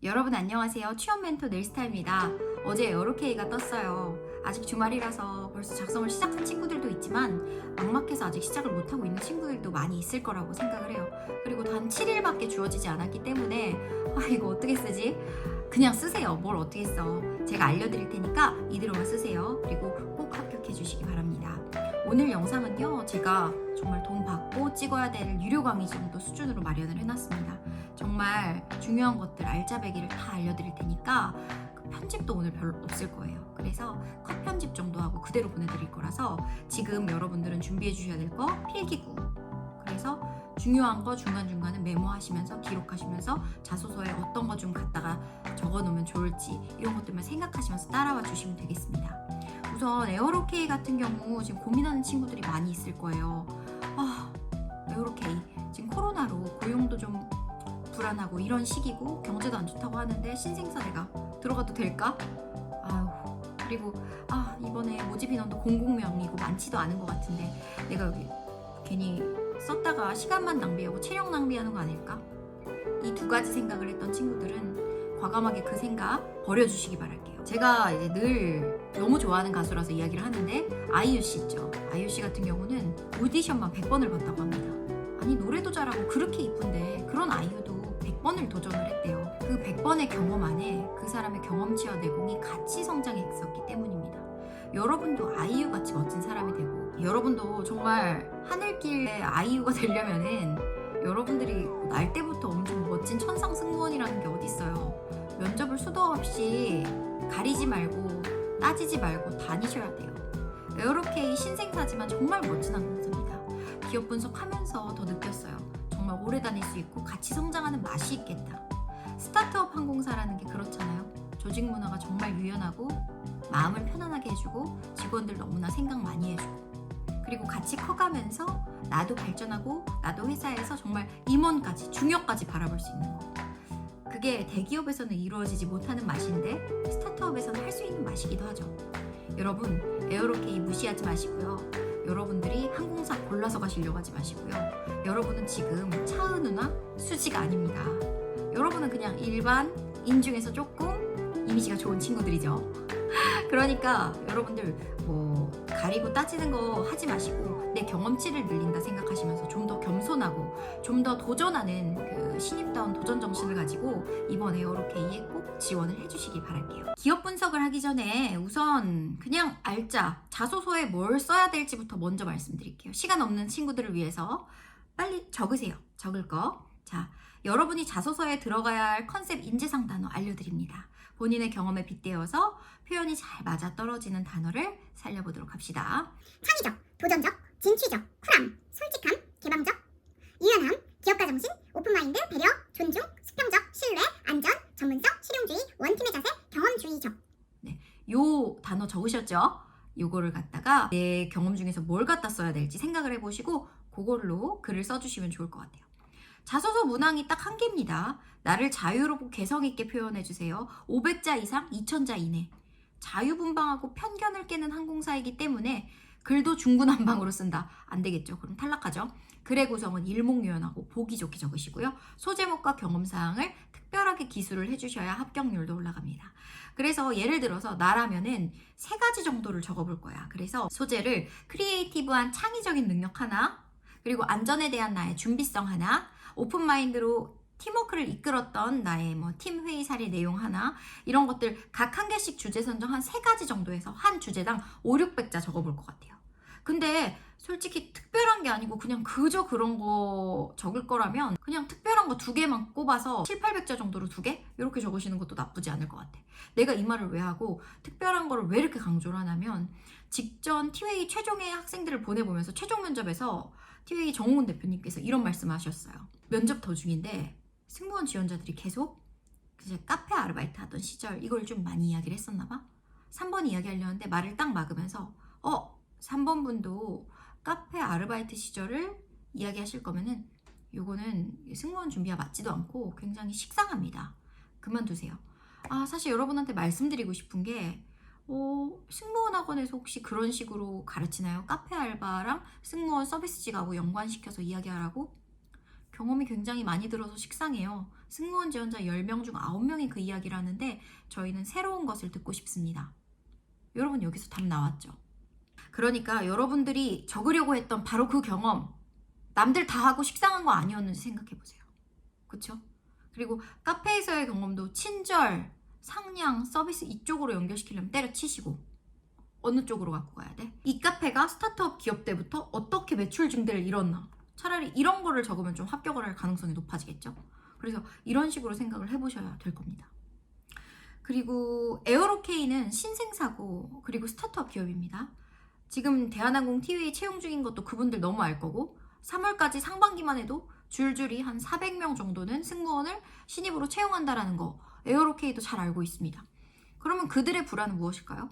여러분 안녕하세요. 취업 멘토 넬스타입니다. 어제 에어로케이가 떴어요. 아직 주말이라서 벌써 작성을 시작한 친구들도 있지만 막막해서 아직 시작을 못하고 있는 친구들도 많이 있을 거라고 생각을 해요. 그리고 단 7일밖에 주어지지 않았기 때문에 이거 어떻게 쓰지? 그냥 쓰세요. 뭘 어떻게 써. 제가 알려드릴 테니까 이대로만 쓰세요. 그리고 꼭 합격해 주시기 바랍니다. 오늘 영상은요, 제가 정말 돈 받고 찍어야 될 유료 강의 정도 수준으로 마련을 해놨습니다. 정말 중요한 것들 알짜배기를 다 알려드릴 테니까 그 편집도 오늘 별로 없을 거예요. 그래서 컷 편집 정도 하고 그대로 보내드릴 거라서 지금 여러분들은 준비해 주셔야 될 거 필기구. 그래서 중요한 거 중간중간에 메모하시면서 기록하시면서 자소서에 어떤 거 좀 갖다가 적어놓으면 좋을지 이런 것들만 생각하시면서 따라와 주시면 되겠습니다. 우선 에어로케이 같은 경우 지금 고민하는 친구들이 많이 있을 거예요. 에어로케이 지금 코로나로 고용도 좀 불안하고 이런 시기고 경제도 안 좋다고 하는데 신생사 내가 들어가도 될까? 그리고 이번에 모집 인원도 공공명이고 많지도 않은 것 같은데 내가 여기 괜히 썼다가 시간만 낭비하고 체력 낭비하는 거 아닐까? 이 두 가지 생각을 했던 친구들은 과감하게 그 생각 버려주시기 바랄게요. 제가 이제 늘 너무 좋아하는 가수라서 이야기를 하는데 아이유 씨 있죠. 아이유 씨 같은 경우는 오디션만 100번을 봤다고 합니다. 아니 노래도 잘하고 그렇게 이쁜데 그런 아이유도 100번을 도전을 했대요. 그 100번의 경험 안에 그 사람의 경험치와 내공이 같이 성장했었기 때문입니다. 여러분도 아이유같이 멋진 사람이 되고 여러분도 정말 하늘길의 아이유가 되려면은 여러분들이 날 때부터 엄청 멋진 천상 승무원이라는 게 어딨어요. 면접을 수도 없이 가리지 말고 따지지 말고 다니셔야 돼요. 에어로케이 신생사지만 정말 멋진 항공사입니다. 기업 분석하면서 더 느꼈어요. 정말 오래 다닐 수 있고 같이 성장하는 맛이 있겠다. 스타트업 항공사라는 게 그렇잖아요. 조직 문화가 정말 유연하고 마음을 편안하게 해주고 직원들 너무나 생각 많이 해주고 그리고 같이 커가면서 나도 발전하고 나도 회사에서 정말 임원까지 중역까지 바라볼 수 있는 거. 그게 대기업에서는 이루어지지 못하는 맛인데 스타트업에서는 할 수 있는 맛이기도 하죠. 여러분 에어로케이 무시하지 마시고요. 여러분들이 항공사 골라서 가시려고 하지 마시고요. 여러분은 지금 차은우나 수지가 아닙니다. 여러분은 그냥 일반 인중에서 조금 이미지가 좋은 친구들이죠. 그러니까 여러분들 가리고 따지는 거 하지 마시고 내 경험치를 늘린다 생각하시면서 좀 더 겸손하고 좀 더 도전하는 그 신입다운 도전 정신을 가지고 이번 에어로케이에 꼭 지원을 해주시기 바랄게요. 기업 분석을 하기 전에 우선 그냥 알짜 자소서에 뭘 써야 될지부터 먼저 말씀드릴게요. 시간 없는 친구들을 위해서 빨리 적으세요. 적을 거. 자, 여러분이 자소서에 들어가야 할 컨셉 인재상 단어 알려드립니다. 본인의 경험에 빗대어서 표현이 잘 맞아떨어지는 단어를 살려보도록 합시다. 창의적, 도전적, 진취적, 쿨함, 솔직함, 개방적, 유연함, 기업가 정신, 오픈마인드, 배려, 존중, 수평적, 신뢰, 안전, 전문성, 실용주의, 원팀의 자세, 경험주의적. 네, 요 단어 적으셨죠? 요거를 갖다가 내 경험 중에서 뭘 갖다 써야 될지 생각을 해보시고 그걸로 글을 써주시면 좋을 것 같아요. 자소서 문항이 딱 한 개입니다. 나를 자유롭고 개성있게 표현해주세요. 500자 이상, 2000자 이내. 자유분방하고 편견을 깨는 항공사이기 때문에 글도 중구난방으로 쓴다. 안 되겠죠. 그럼 탈락하죠. 글의 구성은 일목요연하고 보기 좋게 적으시고요. 소제목과 경험사항을 특별하게 기술을 해주셔야 합격률도 올라갑니다. 그래서 예를 들어서 나라면은 3가지 정도를 적어볼 거야. 그래서 소재를 크리에이티브한 창의적인 능력 하나, 그리고 안전에 대한 나의 준비성 하나, 오픈마인드로 팀워크를 이끌었던 나의 팀 회의 사례 내용 하나, 이런 것들 각 한 개씩 주제 선정 한 3가지 정도 해서 한 주제당 500~600자 적어볼 것 같아요. 근데 솔직히 특별한 게 아니고 그냥 그저 그런 거 적을 거라면 그냥 특별한 거 2개만 꼽아서 700~800자 정도로 2개? 이렇게 적으시는 것도 나쁘지 않을 것 같아. 내가 이 말을 왜 하고 특별한 거를 왜 이렇게 강조를 하냐면 직전 티웨이 최종의 학생들을 보내보면서 최종 면접에서 티웨이 정우훈 대표님께서 이런 말씀하셨어요. 면접 도중인데 승무원 지원자들이 계속 이제 카페 아르바이트 하던 시절 이걸 좀 많이 이야기를 했었나 봐. 3번 이야기하려는데 말을 딱 막으면서 3번 분도 카페 아르바이트 시절을 이야기하실 거면은 요거는 승무원 준비와 맞지도 않고 굉장히 식상합니다. 그만두세요. 사실 여러분한테 말씀드리고 싶은 게 승무원 학원에서 혹시 그런 식으로 가르치나요? 카페 알바랑 승무원 서비스직하고 연관시켜서 이야기하라고? 경험이 굉장히 많이 들어서 식상해요. 승무원 지원자 10명 중 9명이 그 이야기를 하는데 저희는 새로운 것을 듣고 싶습니다. 여러분 여기서 답 나왔죠? 그러니까 여러분들이 적으려고 했던 바로 그 경험, 남들 다 하고 식상한 거 아니었는지 생각해보세요. 그쵸? 그리고 카페에서의 경험도 친절, 상냥, 서비스 이쪽으로 연결시키려면 때려치시고 어느 쪽으로 갖고 가야 돼? 이 카페가 스타트업 기업 때부터 어떻게 매출 증대를 이뤘나? 차라리 이런 거를 적으면 좀 합격을 할 가능성이 높아지겠죠? 그래서 이런 식으로 생각을 해보셔야 될 겁니다. 그리고 에어로케이는 신생사고 그리고 스타트업 기업입니다. 지금 대한항공 티웨이 채용 중인 것도 그분들 너무 알 거고 3월까지 상반기만 해도 줄줄이 한 400명 정도는 승무원을 신입으로 채용한다라는 거 에어로케이도 잘 알고 있습니다. 그러면 그들의 불안은 무엇일까요?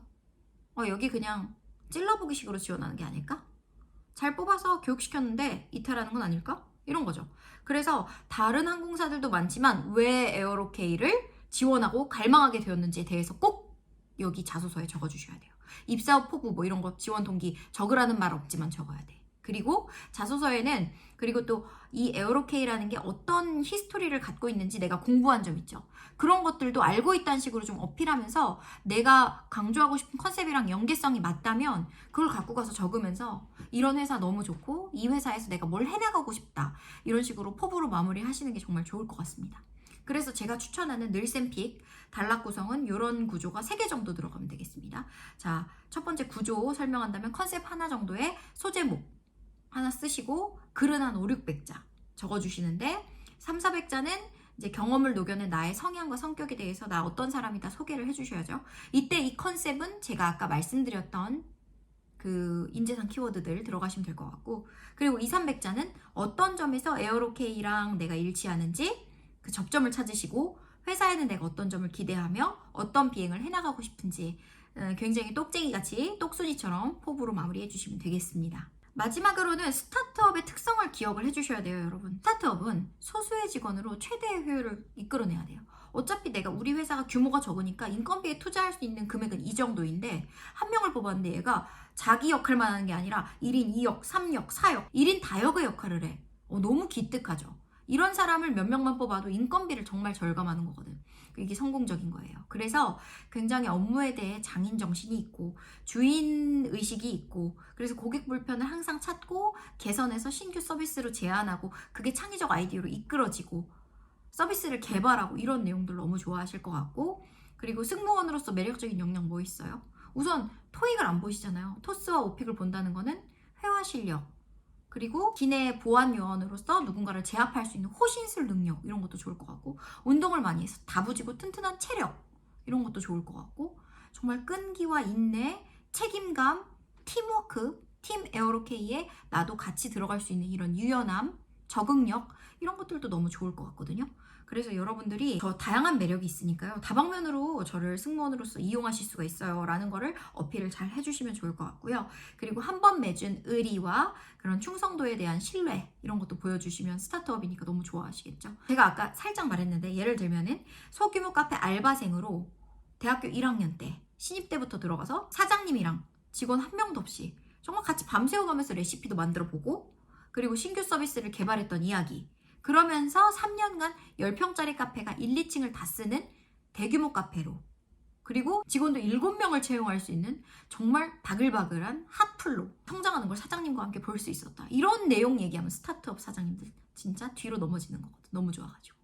여기 그냥 찔러보기 식으로 지원하는 게 아닐까? 잘 뽑아서 교육시켰는데 이탈하는 건 아닐까? 이런 거죠. 그래서 다른 항공사들도 많지만 왜 에어로케이를 지원하고 갈망하게 되었는지에 대해서 꼭 여기 자소서에 적어주셔야 돼요. 입사 후 포부 뭐 이런 거 지원 동기 적으라는 말 없지만 적어야 돼. 그리고 자소서에는 그리고 또 이 에어로케이라는 게 어떤 히스토리를 갖고 있는지 내가 공부한 점 있죠. 그런 것들도 알고 있다는 식으로 좀 어필하면서 내가 강조하고 싶은 컨셉이랑 연계성이 맞다면 그걸 갖고 가서 적으면서 이런 회사 너무 좋고 이 회사에서 내가 뭘 해나가고 싶다. 이런 식으로 포부로 마무리하시는 게 정말 좋을 것 같습니다. 그래서 제가 추천하는 늘샘픽 단락 구성은 이런 구조가 3개 정도 들어가면 되겠습니다. 자, 첫 번째 구조 설명한다면 컨셉 하나 정도의 소제목 하나 쓰시고 글은 한 5, 600자 적어주시는데 3, 400자는 이제 경험을 녹여낸 나의 성향과 성격에 대해서 나 어떤 사람이다 소개를 해주셔야죠. 이때 이 컨셉은 제가 아까 말씀드렸던 그 인재상 키워드들 들어가시면 될 것 같고 그리고 2, 300자는 어떤 점에서 에어로케이랑 내가 일치하는지 그 접점을 찾으시고 회사에는 내가 어떤 점을 기대하며 어떤 비행을 해나가고 싶은지 굉장히 똑쟁이같이 똑순이처럼 포부로 마무리해 주시면 되겠습니다. 마지막으로는 스타트업의 특성을 기억을 해주셔야 돼요, 여러분. 스타트업은 소수의 직원으로 최대의 효율을 이끌어내야 돼요. 어차피 내가 우리 회사가 규모가 적으니까 인건비에 투자할 수 있는 금액은 이 정도인데 한 명을 뽑았는데 얘가 자기 역할만 하는 게 아니라 1인 2역, 3역, 4역, 1인 다역의 역할을 해. 너무 기특하죠. 이런 사람을 몇 명만 뽑아도 인건비를 정말 절감하는 거거든. 이게 성공적인 거예요. 그래서 굉장히 업무에 대해 장인 정신이 있고 주인 의식이 있고 그래서 고객 불편을 항상 찾고 개선해서 신규 서비스로 제안하고 그게 창의적 아이디어로 이끌어지고 서비스를 개발하고 이런 내용들 너무 좋아하실 것 같고 그리고 승무원으로서 매력적인 역량 뭐 있어요? 우선 토익을 안 보시잖아요. 토스와 오픽을 본다는 거는 회화 실력 그리고 기내 보안 요원으로서 누군가를 제압할 수 있는 호신술 능력 이런 것도 좋을 것 같고 운동을 많이 해서 다부지고 튼튼한 체력 이런 것도 좋을 것 같고 정말 끈기와 인내, 책임감, 팀워크, 팀 에어로케이에 나도 같이 들어갈 수 있는 이런 유연함, 적응력 이런 것들도 너무 좋을 것 같거든요. 그래서 여러분들이 저 다양한 매력이 있으니까요. 다방면으로 저를 승무원으로서 이용하실 수가 있어요. 라는 거를 어필을 잘 해주시면 좋을 것 같고요. 그리고 한 번 맺은 의리와 그런 충성도에 대한 신뢰 이런 것도 보여주시면 스타트업이니까 너무 좋아하시겠죠. 제가 아까 살짝 말했는데 예를 들면은 소규모 카페 알바생으로 대학교 1학년 때 신입 때부터 들어가서 사장님이랑 직원 한 명도 없이 정말 같이 밤새워가면서 레시피도 만들어보고 그리고 신규 서비스를 개발했던 이야기 그러면서 3년간 10평짜리 카페가 1, 2층을 다 쓰는 대규모 카페로 그리고 직원도 7명을 채용할 수 있는 정말 바글바글한 핫플로 성장하는 걸 사장님과 함께 볼 수 있었다. 이런 내용 얘기하면 스타트업 사장님들 진짜 뒤로 넘어지는 거거든. 너무 좋아가지고.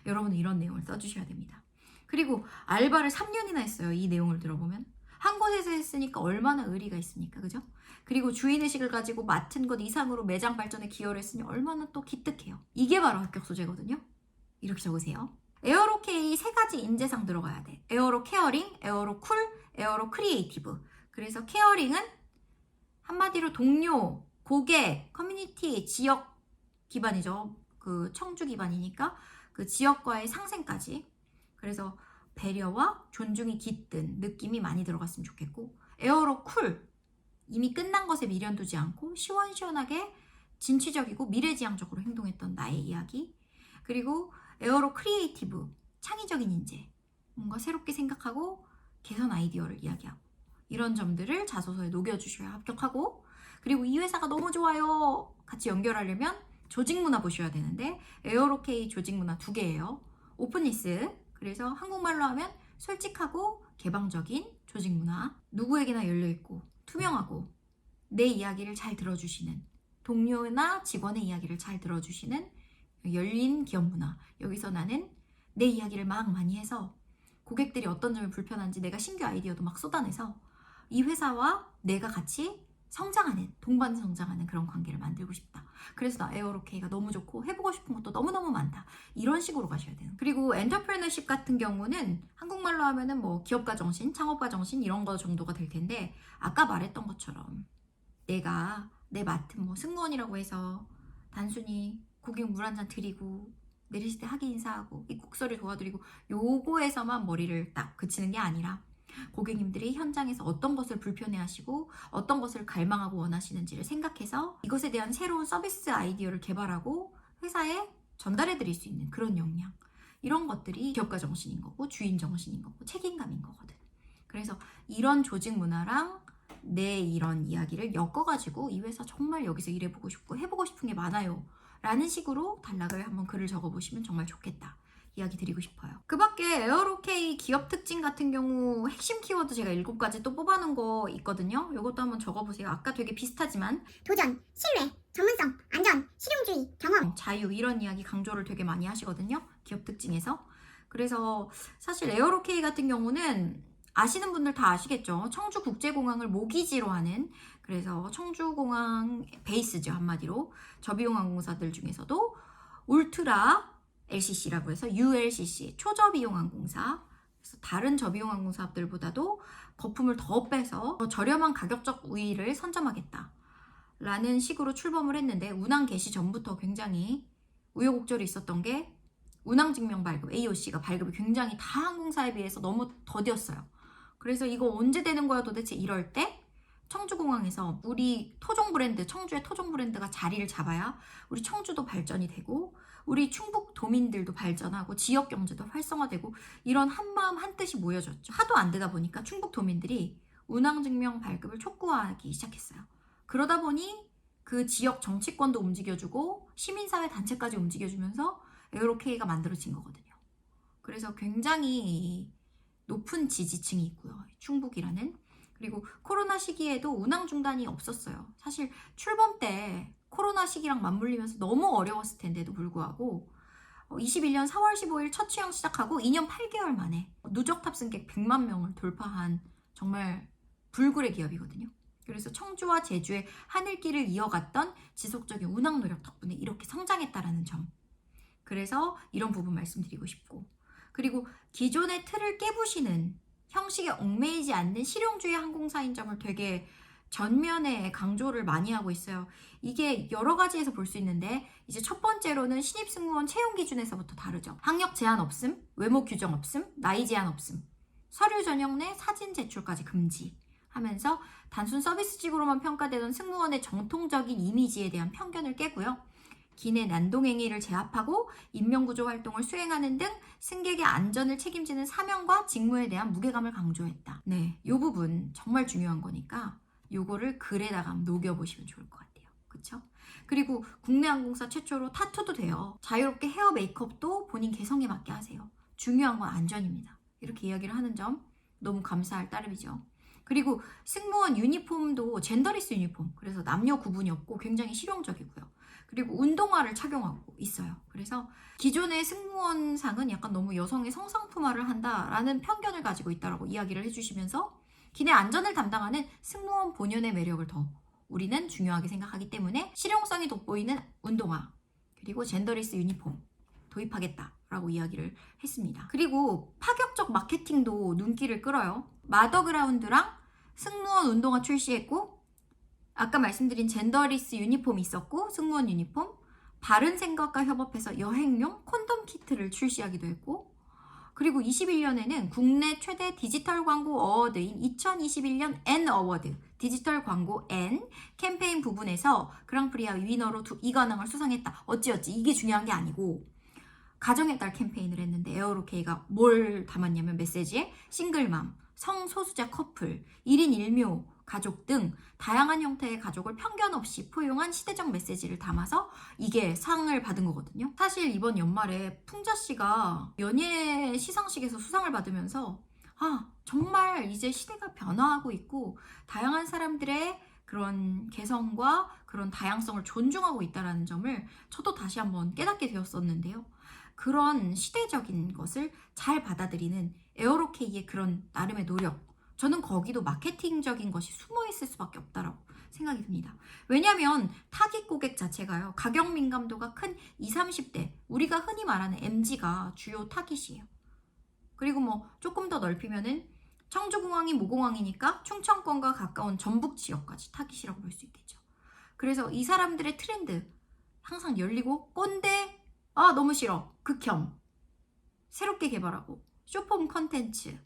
여러분은 이런 내용을 써주셔야 됩니다. 그리고 알바를 3년이나 했어요. 이 내용을 들어보면. 한 곳에서 했으니까 얼마나 의리가 있습니까? 그죠? 그리고 주인의식을 가지고 맡은 것 이상으로 매장 발전에 기여를 했으니 얼마나 또 기특해요. 이게 바로 합격 소재거든요. 이렇게 적으세요. 에어로케이 3가지 인재상 들어가야 돼. 에어로 케어링, 에어로 쿨, 에어로 크리에이티브. 그래서 케어링은 한마디로 동료, 고객, 커뮤니티, 지역 기반이죠. 그 청주 기반이니까 그 지역과의 상생까지. 그래서 배려와 존중이 깃든 느낌이 많이 들어갔으면 좋겠고 에어로 쿨 이미 끝난 것에 미련 두지 않고 시원시원하게 진취적이고 미래지향적으로 행동했던 나의 이야기 그리고 에어로 크리에이티브 창의적인 인재 뭔가 새롭게 생각하고 개선 아이디어를 이야기하고 이런 점들을 자소서에 녹여주셔야 합격하고 그리고 이 회사가 너무 좋아요 같이 연결하려면 조직 문화 보셔야 되는데 에어로케이 조직 문화 2개예요. 오픈니스, 그래서 한국말로 하면 솔직하고 개방적인 조직 문화, 누구에게나 열려있고 투명하고 내 이야기를 잘 들어주시는, 동료나 직원의 이야기를 잘 들어주시는 열린 기업 문화. 여기서 나는 내 이야기를 막 많이 해서 고객들이 어떤 점이 불편한지 내가 신규 아이디어도 막 쏟아내서 이 회사와 내가 같이 성장하는, 동반 성장하는 그런 관계를 만들고 싶다. 그래서 나 에어로케이가 너무 좋고 해보고 싶은 것도 너무너무 많다. 이런 식으로 가셔야 돼요. 그리고 엔터프레너십 같은 경우는 한국말로 하면은 뭐 기업가 정신, 창업가 정신 이런 거 정도가 될 텐데, 아까 말했던 것처럼 내가 내 맡은 뭐 승무원이라고 해서 단순히 고객 물 한 잔 드리고 내리실 때 하기 인사하고 입국서류 도와드리고 요거에서만 머리를 딱 그치는 게 아니라 고객님들이 현장에서 어떤 것을 불편해하시고 어떤 것을 갈망하고 원하시는지를 생각해서 이것에 대한 새로운 서비스 아이디어를 개발하고 회사에 전달해 드릴 수 있는 그런 역량, 이런 것들이 기업가 정신인 거고 주인 정신인 거고 책임감인 거거든. 그래서 이런 조직 문화랑 내 이런 이야기를 엮어가지고 이 회사 정말 여기서 일해보고 싶고 해보고 싶은 게 많아요 라는 식으로 단락을 한번 글을 적어보시면 정말 좋겠다 이야기 드리고 싶어요. 그 밖에 에어로케이 기업 특징 같은 경우 핵심 키워드 제가 7가지 또 뽑아놓은 거 있거든요. 이것도 한번 적어보세요. 아까 되게 비슷하지만 도전, 신뢰, 전문성, 안전, 실용주의, 경험. 자유, 이런 이야기 강조를 되게 많이 하시거든요. 기업 특징에서. 그래서 사실 에어로케이 같은 경우는 아시는 분들 다 아시겠죠. 청주국제공항을 모기지로 하는, 그래서 청주공항 베이스죠, 한마디로. 저비용항공사들 중에서도 울트라 LCC라고 해서 ULCC, 초저비용항공사. 그래서 다른 저비용항공사들보다도 거품을 더 빼서 더 저렴한 가격적 우위를 선점하겠다 라는 식으로 출범을 했는데, 운항 개시 전부터 굉장히 우여곡절이 있었던 게 운항증명 발급, AOC가 발급이 굉장히 다 항공사에 비해서 너무 더디었어요. 그래서 이거 언제 되는 거야 도대체 이럴 때 청주공항에서 우리 토종 브랜드, 청주의 토종 브랜드가 자리를 잡아야 우리 청주도 발전이 되고 우리 충북 도민들도 발전하고 지역 경제도 활성화되고, 이런 한마음 한뜻이 모여졌죠. 하도 안 되다 보니까 충북 도민들이 운항증명 발급을 촉구하기 시작했어요. 그러다 보니 그 지역 정치권도 움직여주고 시민사회 단체까지 움직여주면서 에어로케이가 만들어진 거거든요. 그래서 굉장히 높은 지지층이 있고요. 충북이라는. 그리고 코로나 시기에도 운항 중단이 없었어요. 사실 출범 때 코로나 시기랑 맞물리면서 너무 어려웠을 텐데도 불구하고 21년 4월 15일 첫 취항 시작하고 2년 8개월 만에 누적 탑승객 100만 명을 돌파한 정말 불굴의 기업이거든요. 그래서 청주와 제주의 하늘길을 이어갔던 지속적인 운항 노력 덕분에 이렇게 성장했다라는 점. 그래서 이런 부분 말씀드리고 싶고, 그리고 기존의 틀을 깨부시는 형식에 얽매이지 않는 실용주의 항공사인 점을 되게 전면에 강조를 많이 하고 있어요. 이게 여러 가지에서 볼 수 있는데, 이제 첫 번째로는 신입 승무원 채용 기준에서부터 다르죠. 학력 제한 없음, 외모 규정 없음, 나이 제한 없음, 서류 전형 내 사진 제출까지 금지 하면서 단순 서비스직으로만 평가되던 승무원의 정통적인 이미지에 대한 편견을 깨고요. 기내 난동행위를 제압하고 인명구조 활동을 수행하는 등 승객의 안전을 책임지는 사명과 직무에 대한 무게감을 강조했다. 네, 이 부분 정말 중요한 거니까 요거를 글에다가 녹여보시면 좋을 것 같아요. 그쵸? 그리고 국내 항공사 최초로 타투도 돼요. 자유롭게 헤어 메이크업도 본인 개성에 맞게 하세요. 중요한 건 안전입니다. 이렇게 이야기를 하는 점 너무 감사할 따름이죠. 그리고 승무원 유니폼도 젠더리스 유니폼, 그래서 남녀 구분이 없고 굉장히 실용적이고요. 그리고 운동화를 착용하고 있어요. 그래서 기존의 승무원상은 약간 너무 여성의 성상품화를 한다라는 편견을 가지고 있다라고 이야기를 해주시면서 기내 안전을 담당하는 승무원 본연의 매력을 더 우리는 중요하게 생각하기 때문에 실용성이 돋보이는 운동화 그리고 젠더리스 유니폼 도입하겠다라고 이야기를 했습니다. 그리고 파격적 마케팅도 눈길을 끌어요. 마더그라운드랑 승무원 운동화 출시했고, 아까 말씀드린 젠더리스 유니폼이 있었고, 승무원 유니폼, 바른생각과 협업해서 여행용 콘돔 키트를 출시하기도 했고, 그리고 21년에는 국내 최대 디지털 광고 어워드인 2021년 N 어워드, 디지털 광고 N 캠페인 부분에서 그랑프리아 위너로 2관왕을 수상했다. 어찌어찌 이게 중요한 게 아니고, 가정의 딸 캠페인을 했는데 에어로케이가 뭘 담았냐면 메시지에 싱글맘, 성소수자 커플, 1인 1묘 가족 등 다양한 형태의 가족을 편견 없이 포용한 시대적 메시지를 담아서 이게 상을 받은 거거든요. 사실 이번 연말에 풍자 씨가 연예 시상식에서 수상을 받으면서 정말 이제 시대가 변화하고 있고 다양한 사람들의 그런 개성과 그런 다양성을 존중하고 있다는 점을 저도 다시 한번 깨닫게 되었었는데요. 그런 시대적인 것을 잘 받아들이는 에어로케이의 그런 나름의 노력, 저는 거기도 마케팅적인 것이 숨어 있을 수밖에 없다라고 생각이 듭니다. 왜냐하면 타깃 고객 자체가요, 가격 민감도가 큰 20, 30대, 우리가 흔히 말하는 MZ가 주요 타깃이에요. 그리고 뭐 조금 더 넓히면은 청주공항이 모공항이니까 충청권과 가까운 전북 지역까지 타깃이라고 볼 수 있겠죠. 그래서 이 사람들의 트렌드 항상 열리고 꼰대, 너무 싫어, 극혐, 새롭게 개발하고 쇼폼 컨텐츠,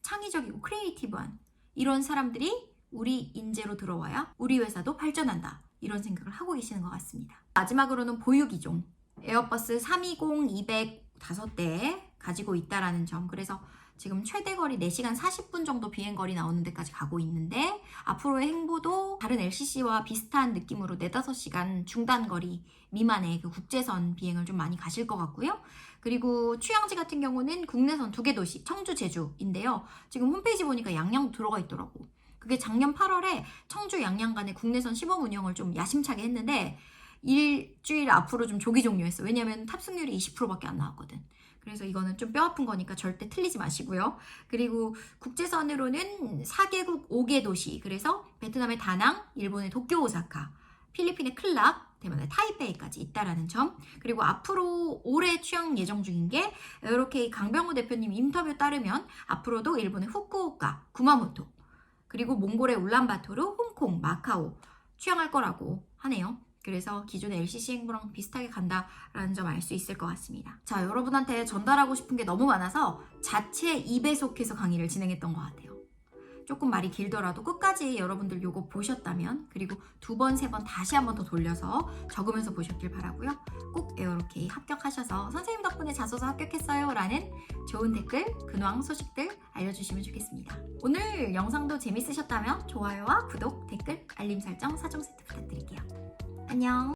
창의적이고 크리에이티브한 이런 사람들이 우리 인재로 들어와야 우리 회사도 발전한다, 이런 생각을 하고 계시는 것 같습니다. 마지막으로는 보유기종 에어버스 320, 200 5대 가지고 있다라는 점. 그래서 지금 최대 거리 4시간 40분 정도 비행거리 나오는 데까지 가고 있는데, 앞으로의 행보도 다른 LCC와 비슷한 느낌으로 4-5시간 중단거리 미만의 그 국제선 비행을 좀 많이 가실 것 같고요. 그리고 취향지 같은 경우는 국내선 2개 도시, 청주, 제주인데요. 지금 홈페이지 보니까 양양도 들어가 있더라고. 그게 작년 8월에 청주, 양양 간의 국내선 시범 운영을 좀 야심차게 했는데 일주일 앞으로 좀 조기 종료했어. 왜냐면 탑승률이 20%밖에 안 나왔거든. 그래서 이거는 좀 뼈아픈 거니까 절대 틀리지 마시고요. 그리고 국제선으로는 4개국 5개 도시, 그래서 베트남의 다낭, 일본의 도쿄, 오사카, 필리핀의 클락, 대만의 타이베이까지 있다라는 점. 그리고 앞으로 올해 취항 예정 중인 게 에어로케이 강병호 대표님 인터뷰 따르면 앞으로도 일본의 후쿠오카, 구마모토, 그리고 몽골의 울란바토르, 홍콩, 마카오 취항할 거라고 하네요. 그래서 기존의 LCC 행보랑 비슷하게 간다라는 점 알 수 있을 것 같습니다. 자, 여러분한테 전달하고 싶은 게 너무 많아서 자체 2배속해서 강의를 진행했던 것 같아요. 조금 말이 길더라도 끝까지 여러분들 요거 보셨다면, 그리고 2번, 3번 다시 한 번 더 돌려서 적으면서 보셨길 바라고요. 꼭 에어로케이 합격하셔서 선생님 덕분에 자소서 합격했어요 라는 좋은 댓글, 근황 소식들 알려주시면 좋겠습니다. 오늘 영상도 재밌으셨다면 좋아요와 구독, 댓글, 알림 설정 4종 세트 부탁드릴게요. 안녕.